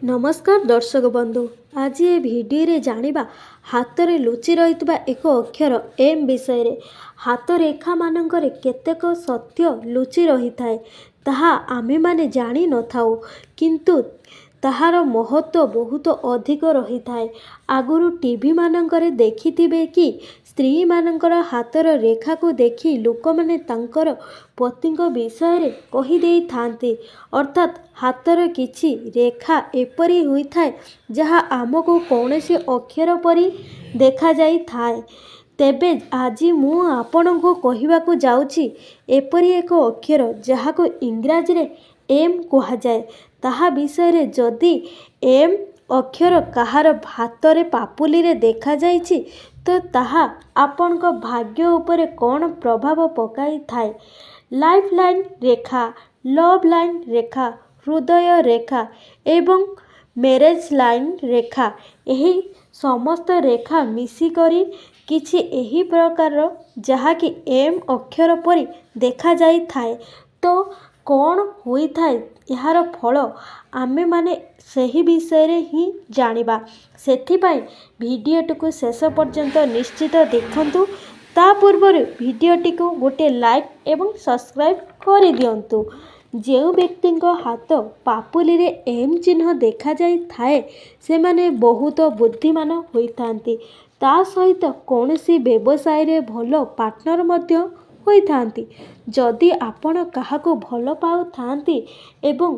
नमस्कार दर्शक बंधु। आज ये भिडियो जानिबा हाथ रे लुचि रही एक अक्षर एम विषय रे। हाथ रेखा मानकरे केतेक सत्य लुचि रही थाए ताहा आमे माने जानी न थाउ, किंतु ताहार महत्व बहुत अधिक रही थाए। आगुरु टीवी मानकरे देखिथिबे कि स्त्री मानकर हाथर रेखा को देखि लोक माने तांकर पतिଙ୍କ विषय रे कहि देई थांती, अर्थात हाथर किछि रेखा एपरी हुई थाए जहा आमको कौनसी अक्षर परी देखा जाई थाए। तेबे आजी मु आपनको कहिबाकू जाउछि एपरी एक अक्षर जहाको इंग्राजी रे एम कहा जाए। ताहा विषय रे जदि एम अक्षर काहार हाथरे पापुली रे देखा जाइछि तो ताहा आपनक भाग्य उपरे कौन प्रभाव पकाई थाए। लाइफ लाइन रेखा, लव लाइन रेखा, हृदय रेखा एवं मैरेज लाइन रेखा, यही समस्त रेखा मिसिकरी किछि एही प्रकार जहाँकि एम अक्षर परी देखा जाई थाए। तो कौन होई थाए यार फल आमे माने सही विषय रे ही जानिबा। सेथिपाई भिडियोटी को शेष पर्यंत निश्चित देखंतु। ता पूर्व भिडियोटी को गोटे लाइक एवं सब्सक्राइब कर दियंतु। जो व्यक्ति हाथ पापुली रे एम चिन्ह देखा जाई थाए से माने बहुत बुद्धिमान होइथांती। ता सहित कौनसी व्यवसाय रे भलो पार्टनर मध्य होइथांती। जदि आपण काहाको भलो पाउ थांती एवं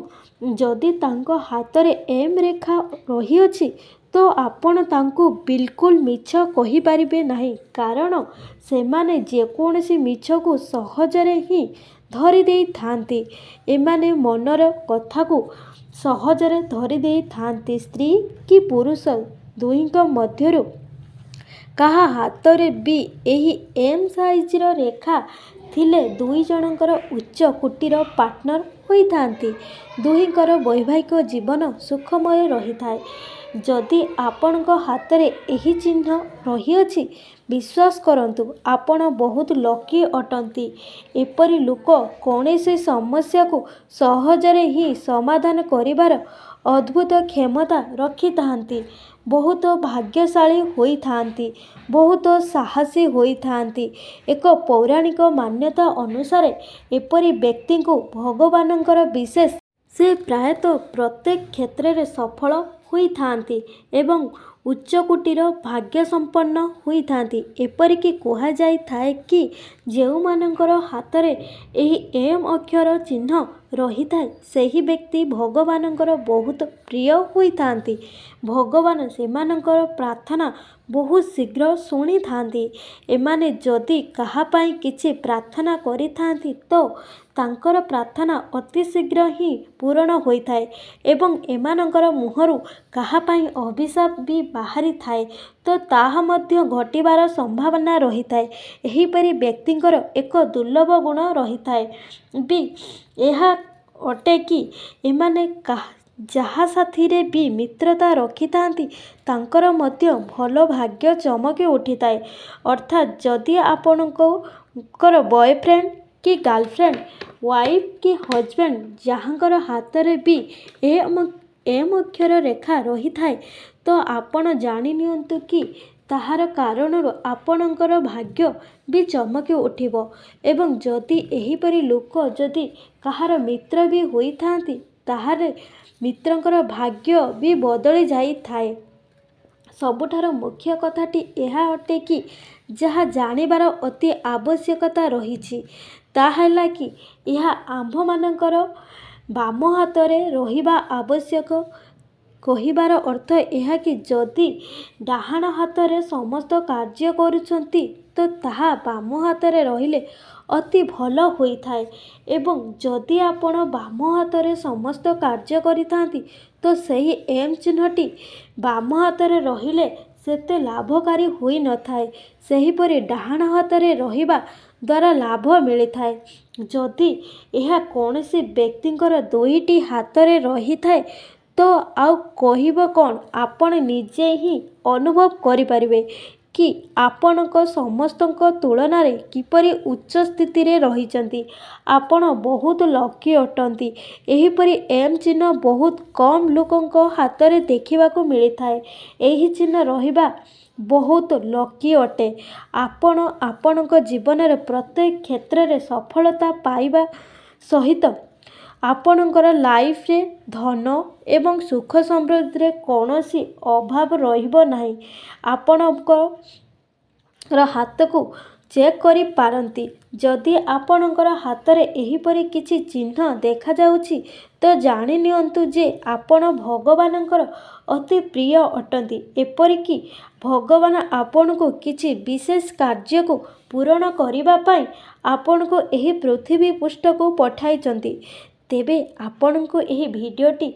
जदि तांको हाथ रे एम रेखा रही अछि तो आपण तांको बिल्कुल मिछ कहि परिबे नाही, कारण सेमाने जेकोसी मिछ को सहजरे ही धरी देई थांती। एमाने मनर कथा को सहजरे धरी देई थांती। स्त्री कि पुरुष दुहींक मध्यरु काहा हाथ रे भी एही एम साइज रो रेखा थिले दुई जनकर उच्च कोटीर पार्टनर होई थांती। दुहींकर वैवाहिक जीवन सुखमय रही थाए। जदि आपणक हाथ रे एही चिन्ह रही अछि, विश्वास करंतु आपण बहुत लकी अटंती। एपरी लोक कौनसी समस्या को सहजरे ही समाधान करिवार अद्भुत क्षमता रखी थांती। बहुत भाग्यशाली होई थांती, बहुत साहसी होई थांती। एक पौराणिक मान्यता अनुसार एपरी व्यक्ति को भगवानंकर विशेष से प्रायतः प्रत्येक क्षेत्र रे सफल होई थांती एवं उच्चकोटीर भाग्य संपन्न होई थांती। एपरिकी कहा जाई थाए कि जेउ मानकर हाथ रे एही एम अक्षर चिन्ह रही थाए सेही व्यक्ति भगवानंकर बहुत प्रिय होई थांती। भगवान सेमानंकर प्रार्थना बहुत शीघ्र शुणी थांती। एमाने जदि काहा पाई किछि प्रार्थना करि थांती तो तांकर प्रार्थना अति शीघ्र ही पूरण होई थाए एवं एमानंकर मुहरु काहा पाई अभिशाप भी बाहरी थाए तो ताहा मध्य घटिबार संभावना रही थाए। एहीपरि व्यक्तिंकर एक दुर्लभ गुण रही थाए भी यह अटे कि एमाने जहा साथी रे भी मित्रता रखी थांती तांकर मध्य भलो भाग्य चमकी उठी थाए। अर्थात जदि आपणकर बॉयफ्रेंड कि गर्लफ्रेंड, वाइफ कि हजबैंड जहाँकर हाथ रे भी एम अक्षर रेखा रही थाए तो आपण जानि नियंतु कि ताहार कारणରୁ आपणकर भाग्य भी चमकी उठिबो। एवं जदि एहीपरि लोक जदि काहार मित्र भी होई थांती ताहारे मित्रंकर भाग्य भी बदली जाई थाए। सबुठार मुख्य कथाटी यह अटे कि जहाँ जानिबार अति आवश्यकता रही ताहला कि यह आंभ मानकर बाम हाथ रे रहिबा आवश्यक। कहिबार अर्थ यह कि जदि डाहाण हाथ रे समस्त कार्य करुछंती तो ताहा बाम हाथ रे रहिले अति भलो होई थाए एवं जदि आपण बाम हाथ रे समस्त कार्य करिथांती तो सही एम चिन्हटी बाम हाथ रे रहिले सेते लाभकारी होई न थाए। सेहीपरि डाहाण हाथ रे रहिबा द्वारा लाभ मिली थाए। जदि यह कौनसी व्यक्तिंकर दुईटी हाथ रे रही थाए तो आउ कहिबो कौन, आपण निजे ही अनुभव करि परिबे କି ଆପଣଙ୍କ ସମସ୍ତଙ୍କ ତୁଳନାରେ କିପରି ଉଚ୍ଚ ସ୍ଥିତିରେ ରହିଛନ୍ତି। ଆପଣ ବହୁତ ଲକି ଅଟନ୍ତି। ଏହିପରି ଏମ୍ ଚିହ୍ନ ବହୁତ କମ୍ ଲୋକଙ୍କ ହାତରେ ଦେଖିବାକୁ ମିଳିଥାଏ। ଏହି ଚିହ୍ନ ରହିବା ବହୁତ ଲକି ଅଟେ। ଆପଣ ଆପଣଙ୍କ ଜୀବନରେ ପ୍ରତ୍ୟେକ କ୍ଷେତ୍ରରେ ସଫଳତା ପାଇବା ସହିତ ଆପଣଙ୍କର ଲାଇଫରେ ଧନ ଏବଂ ସୁଖ ସମୃଦ୍ଧିରେ କୌଣସି ଅଭାବ ରହିବ ନାହିଁ। ଆପଣଙ୍କର ହାତକୁ ଚେକ୍ କରିପାରନ୍ତି। ଯଦି ଆପଣଙ୍କର ହାତରେ ଏହିପରି କିଛି ଚିହ୍ନ ଦେଖାଯାଉଛି ତ ଜାଣି ନିଅନ୍ତୁ ଯେ ଆପଣ ଭଗବାନଙ୍କର ଅତି ପ୍ରିୟ ଅଟନ୍ତି। ଏପରିକି ଭଗବାନ ଆପଣଙ୍କୁ କିଛି ବିଶେଷ କାର୍ଯ୍ୟକୁ ପୂରଣ କରିବା ପାଇଁ ଆପଣଙ୍କୁ ଏହି ପୃଥିବୀ ପୃଷ୍ଠକୁ ପଠାଇଛନ୍ତି। ତେବେ ଆପଣଙ୍କୁ ଏହି ଭିଡ଼ିଓଟି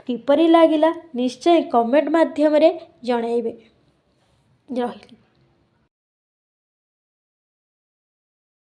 କିପରି ଲାଗିଲା ନିଶ୍ଚୟ କମେଣ୍ଟ ମାଧ୍ୟମରେ ଜଣାଇବେ। ରହିଲି।